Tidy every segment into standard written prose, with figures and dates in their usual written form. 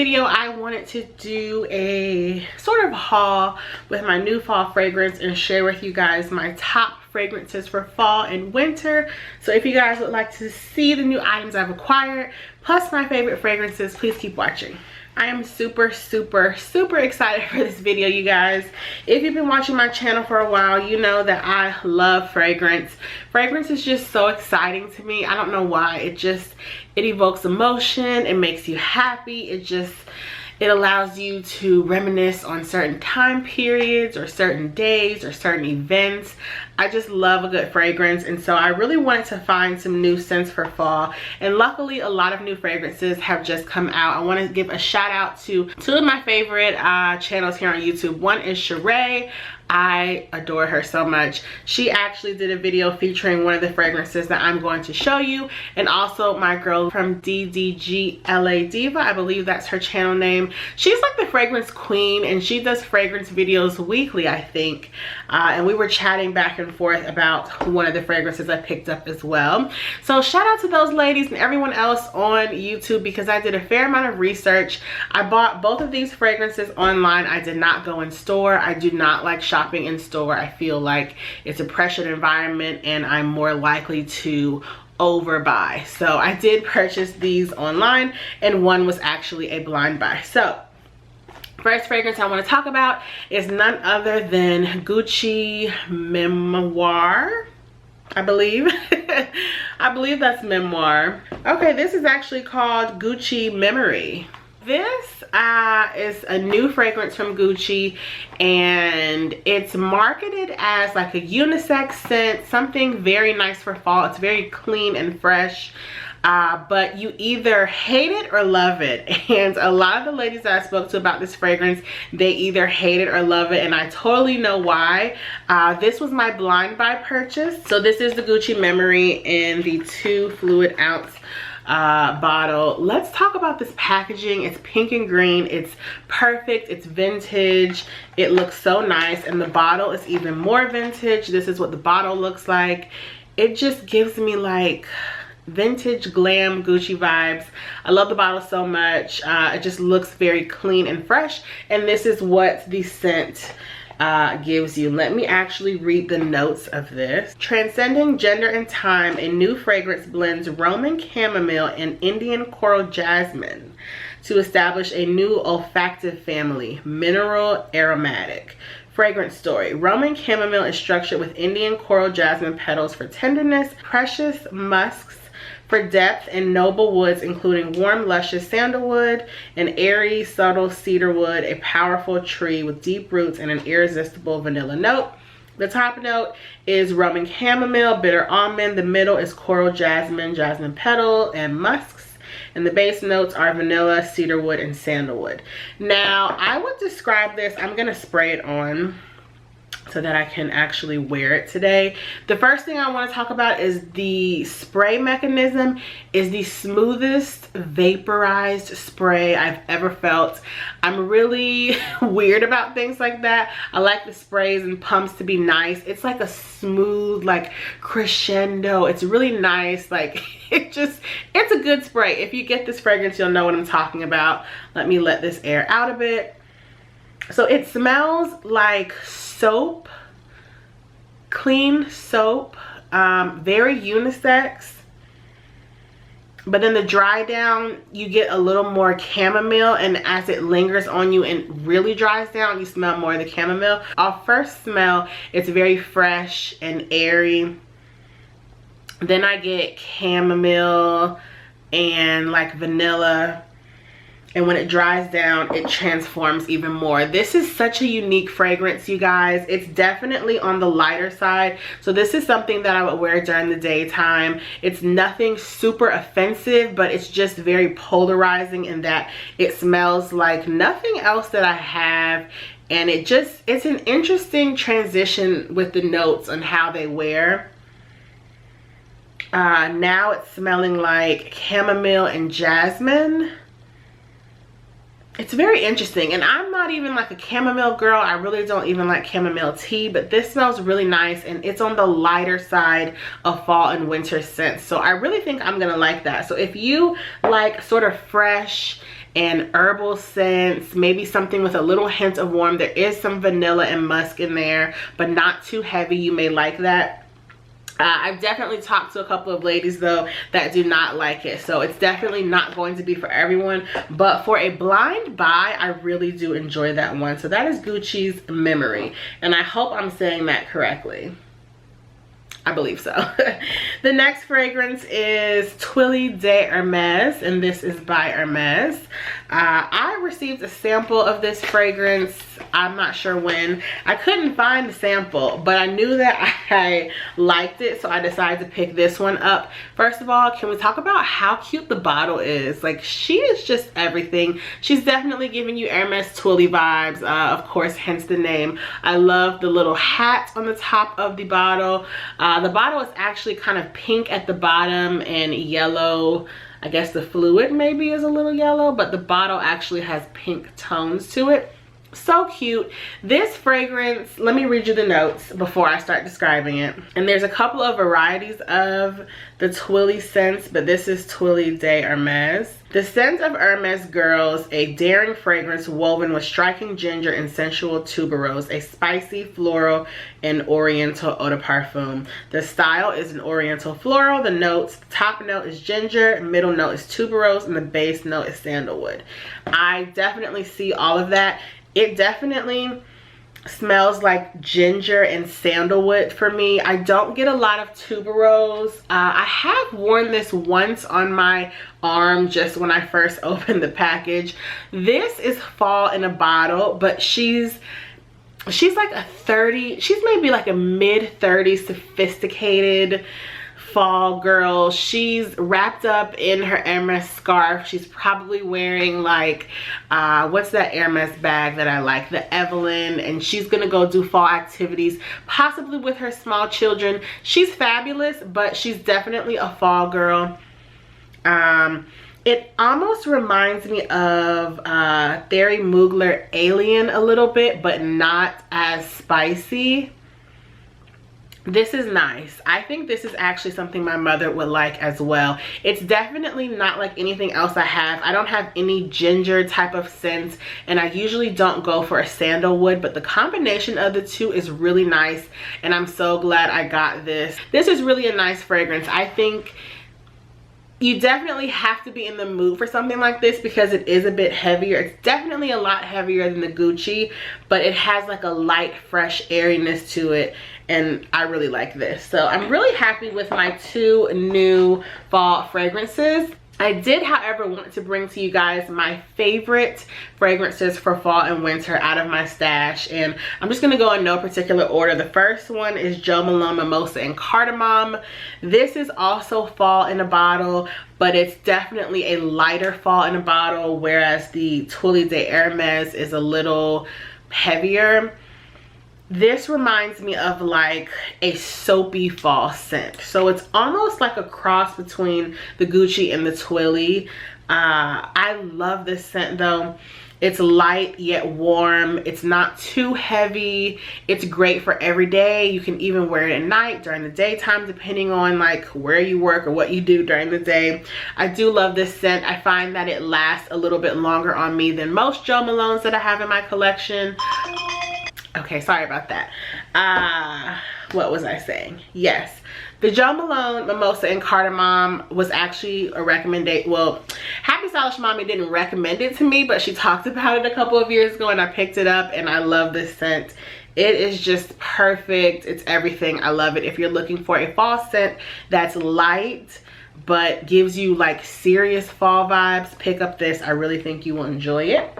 video, I wanted to do a sort of haul with my new fall fragrance and share with you guys my top fragrances for fall and winter. So if you guys would like to see the new items I've acquired, plus my favorite fragrances, please keep watching. I am super excited for this video, you guys. If you've been watching my channel for a while, you know that I love fragrance. Fragrance is just so exciting to me. I don't know why. It evokes emotion. It makes you happy. It allows you to reminisce on certain time periods or certain days or certain events. I just love a good fragrance, and so I really wanted to find some new scents for fall, and luckily a lot of new fragrances have just come out. I want to give a shout out to two of my favorite channels here on YouTube. One is Sheree. I adore her so much. She actually did a video featuring one of the fragrances that I'm going to show you, and also my girl from DDGLA Diva, I believe that's her channel name. She's like the fragrance queen, and she does fragrance videos weekly, I think, and we were chatting back and forth about one of the fragrances I picked up as well. So shout out to those ladies and everyone else on YouTube, because I did a fair amount of research. I bought both of these fragrances online. I did not go in store. I do not like shopping in store. I feel like it's a pressured environment and I'm more likely to overbuy. So I did purchase these online, and one was actually a blind buy. So first fragrance I want to talk about is none other than Gucci Memoire, I believe. I believe that's Memoire. Okay, this is actually called Gucci Memory. This is a new fragrance from Gucci, and it's marketed as like a unisex scent, something very nice for fall. It's very clean and fresh, but you either hate it or love it. And a lot of the ladies that I spoke to about this fragrance, they either hate it or love it, and I totally know why. This was my blind buy purchase. So this is the Gucci Memory in the 2 fluid ounce bottle. Let's talk about this packaging. It's pink and green. It's perfect. It's vintage. It looks so nice, and the bottle is even more vintage. This is what the bottle looks like. It just gives me like vintage glam Gucci vibes. I love the bottle so much. It just looks very clean and fresh, and this is what the scent gives you. Let me actually read the notes of this. Transcending gender and time, a new fragrance blends Roman chamomile and Indian coral jasmine to establish a new olfactive family, mineral aromatic. Fragrance story. Roman chamomile is structured with Indian coral jasmine petals for tenderness, precious musks for depth, and noble woods including warm luscious sandalwood, an airy subtle cedarwood, a powerful tree with deep roots, and an irresistible vanilla note. The top note is Roman chamomile, bitter almond. The middle is coral jasmine, jasmine petal, and musks. And the base notes are vanilla, cedarwood, and sandalwood. Now, I would describe this, I'm going to spray it on so that I can actually wear it today. The first thing I want to talk about is the spray mechanism. Is the smoothest vaporized spray I've ever felt. I'm really weird about things like that. I like the sprays and pumps to be nice. It's like a smooth, like crescendo. It's really nice. Like it's a good spray. If you get this fragrance, you'll know what I'm talking about. Let me let this air out a bit. So it smells like soap, clean soap, very unisex. But then the dry down, you get a little more chamomile, and as it lingers on you and really dries down, you smell more of the chamomile. Off first smell, it's very fresh and airy. Then I get chamomile and like vanilla. And when it dries down, it transforms even more. This is such a unique fragrance, you guys. It's definitely on the lighter side. So this is something that I would wear during the daytime. It's nothing super offensive, but it's just very polarizing in that it smells like nothing else that I have. And it's an interesting transition with the notes on how they wear. Now it's smelling like chamomile and jasmine. It's very interesting, and I'm not even like a chamomile girl. I really don't even like chamomile tea, but this smells really nice, and it's on the lighter side of fall and winter scents. So I really think I'm gonna like that. So if you like sort of fresh and herbal scents, maybe something with a little hint of warm. There is some vanilla and musk in there, but not too heavy. You may like that. I've definitely talked to a couple of ladies though that do not like it, so it's definitely not going to be for everyone, but for a blind buy, I really do enjoy that one. So that is Gucci's Memory, and I hope I'm saying that correctly. I believe so. The next fragrance is Tuile de Hermes, and this is by Hermes. I received a sample of this fragrance, I'm not sure when. I couldn't find the sample, but I knew that I liked it, so I decided to pick this one up. First of all, can we talk about how cute the bottle is? Like, she is just everything. She's definitely giving you Hermes Tuile vibes, of course, hence the name. I love the little hat on the top of the bottle. The bottle is actually kind of pink at the bottom and yellow. I guess the fluid maybe is a little yellow, but the bottle actually has pink tones to it. So cute. This fragrance, let me read you the notes before I start describing it. And there's a couple of varieties of the Tuile scents, but this is Tuile de Hermes. The scent of Hermes Girls, a daring fragrance woven with striking ginger and sensual tuberose, a spicy floral and oriental eau de parfum. The style is an oriental floral. The notes, the top note is ginger, middle note is tuberose, and the base note is sandalwood. I definitely see all of that. It definitely smells like ginger and sandalwood for me. I don't get a lot of tuberose. I have worn this once on my arm just when I first opened the package. This is fall in a bottle, but she's like a 30, she's maybe like a mid-30s sophisticated fall girl. She's wrapped up in her Hermes scarf. She's probably wearing like what's that Hermes bag that I like, the Evelyn, and she's gonna go do fall activities, possibly with her small children. She's fabulous, but she's definitely a fall girl. It almost reminds me of Thierry Mugler Alien a little bit, but not as spicy. This is nice. I think this is actually something my mother would like as well. It's definitely not like anything else I have. I don't have any ginger type of scents, and I usually don't go for a sandalwood, but the combination of the two is really nice, and I'm so glad I got this. This is really a nice fragrance. I think you definitely have to be in the mood for something like this because it is a bit heavier. It's definitely a lot heavier than the Gucci, but it has like a light, fresh airiness to it, and I really like this. So I'm really happy with my two new fall fragrances. I did, however, want to bring to you guys my favorite fragrances for fall and winter out of my stash, and I'm just gonna go in no particular order. The first one is Jo Malone Mimosa and Cardamom. This is also fall in a bottle, but it's definitely a lighter fall in a bottle, whereas the Tuile de Hermes is a little heavier. This reminds me of like a soapy fall scent. So it's almost like a cross between the Gucci and the Tuile. I love this scent though. It's light yet warm. It's not too heavy. It's great for every day. You can even wear it at night, during the daytime, depending on like where you work or what you do during the day. I do love this scent. I find that it lasts a little bit longer on me than most Jo Malones that I have in my collection. Okay, sorry about that. What was I saying? Yes, the Jo Malone Mimosa and Cardamom was actually a recommendation. Well, Happy Stylish Mommy didn't recommend it to me, but she talked about it a couple of years ago and I picked it up, and I love this scent. It is just perfect. It's everything. I love it. If you're looking for a fall scent that's light but gives you like serious fall vibes, pick up this. I really think you will enjoy it.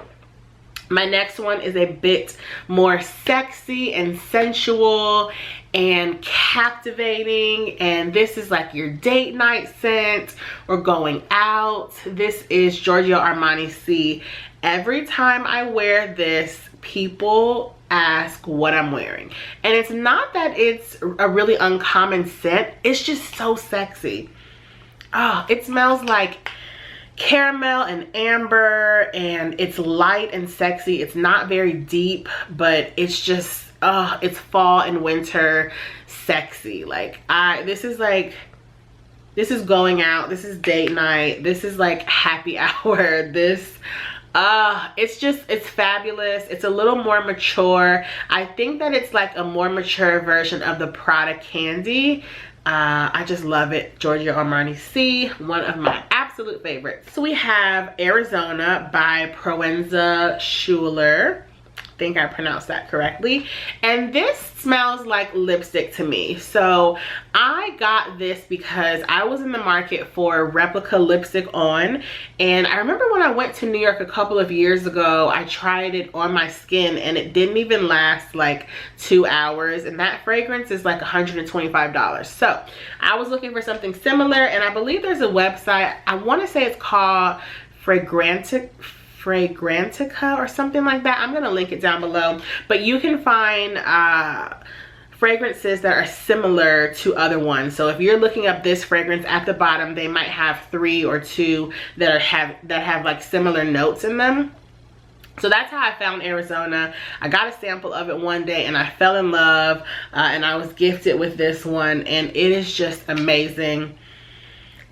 My next one is a bit more sexy and sensual and captivating, and this is like your date night scent or going out. This is Giorgio Armani See. Every time I wear this, people ask what I'm wearing, and it's not that it's a really uncommon scent, it's just so sexy. Oh, it smells like caramel and amber, and it's light and sexy. It's not very deep, but it's just it's fall and winter sexy. Like this is like This is going out, this is date night, this is like happy hour, this it's fabulous. It's a little more mature. I think that it's like a more mature version of the Prada Candy. I just love it. Giorgio Armani See, one of my absolute favorites. So we have Arizona by Proenza Schouler. I think I pronounced that correctly. And this smells like lipstick to me. So I got this because I was in the market for replica lipstick on, and I remember when I went to New York a couple of years ago, I tried it on my skin and it didn't even last like 2 hours, and that fragrance is like $125. So I was looking for something similar, and I believe there's a website, I want to say it's called Fragrantica or something like that. I'm gonna link it down below, but you can find fragrances that are similar to other ones. So if you're looking up this fragrance, at the bottom they might have 3 or 2 that have like similar notes in them. So that's how I found Arizona. I got a sample of it one day and I fell in love, and I was gifted with this one, and it is just amazing.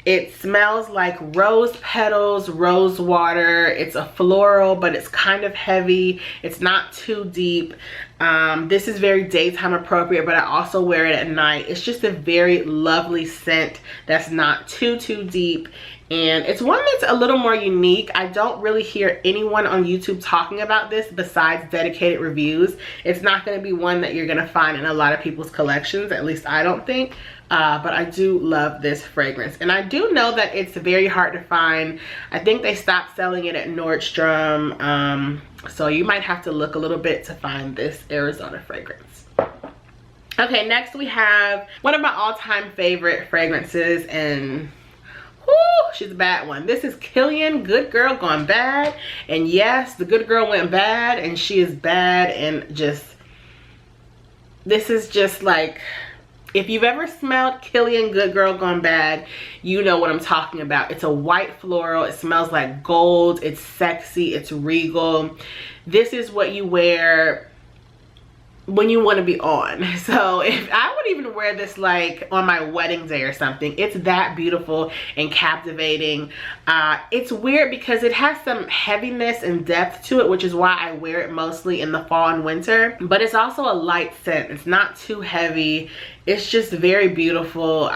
It smells like rose petals, rose water. It's a floral, but it's kind of heavy. It's not too deep. This is very daytime appropriate, but I also wear it at night. It's just a very lovely scent that's not too deep. And it's one that's a little more unique. I don't really hear anyone on YouTube talking about this besides dedicated reviews. It's not going to be one that you're going to find in a lot of people's collections, at least I don't think. But I do love this fragrance, and I do know that it's very hard to find. I think they stopped selling it at Nordstrom, so you might have to look a little bit to find this Arizona fragrance. Okay, next we have one of my all-time favorite fragrances, and whoo, she's a bad one. This is Killian, Good Girl Gone Bad. And yes, the good girl went bad, and she is bad, and just, this is just like, if you've ever smelled Kilian Good Girl Gone Bad, you know what I'm talking about. It's a white floral. It smells like gold. It's sexy. It's regal. This is what you wear when you want to be on. So if I would even wear this like on my wedding day or something. It's that beautiful and captivating. It's weird because it has some heaviness and depth to it, which is why I wear it mostly in the fall and winter, but it's also a light scent. It's not too heavy. It's just very beautiful.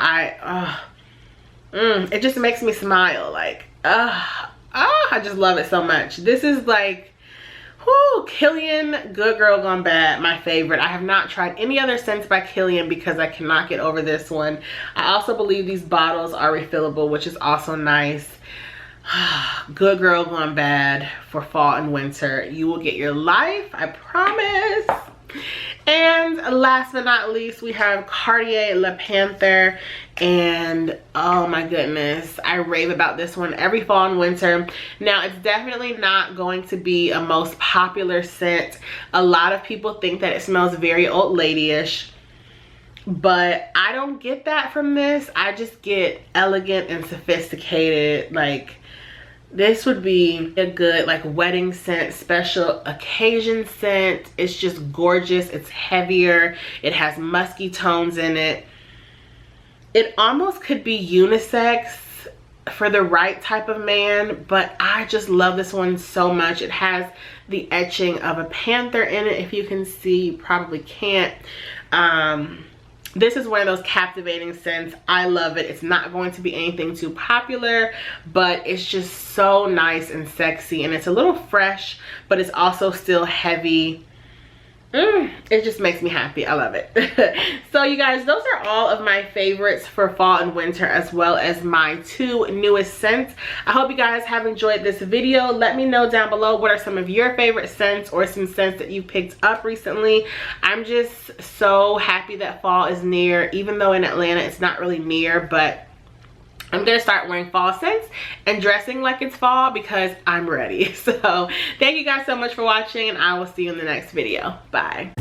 It just makes me smile. Like I just love it so much. This is like, whoo, Kilian Good Girl Gone Bad, my favorite. I have not tried any other scents by Kilian because I cannot get over this one. I also believe these bottles are refillable, which is also nice. Good Girl Gone Bad for fall and winter. You will get your life, I promise. And last but not least, we have Cartier Le Panther, and oh my goodness, I rave about this one every fall and winter. Now, it's definitely not going to be a most popular scent. A lot of people think that it smells very old lady-ish, but I don't get that from this. I just get elegant and sophisticated. Like, this would be a good like wedding scent, special occasion scent. It's just gorgeous. It's heavier. It has musky tones in it. It almost could be unisex for the right type of man, but I just love this one so much. It has the etching of a panther in it. If you can see, you probably can't. This is one of those captivating scents. I love it. It's not going to be anything too popular, but it's just so nice and sexy, and it's a little fresh, but it's also still heavy. It just makes me happy. I love it. So you guys, those are all of my favorites for fall and winter, as well as my 2 newest scents. I hope you guys have enjoyed this video. Let me know down below what are some of your favorite scents or some scents that you picked up recently. I'm just so happy that fall is near, even though in Atlanta it's not really near, but I'm gonna start wearing fall scents and dressing like it's fall because I'm ready. So thank you guys so much for watching, and I will see you in the next video. Bye.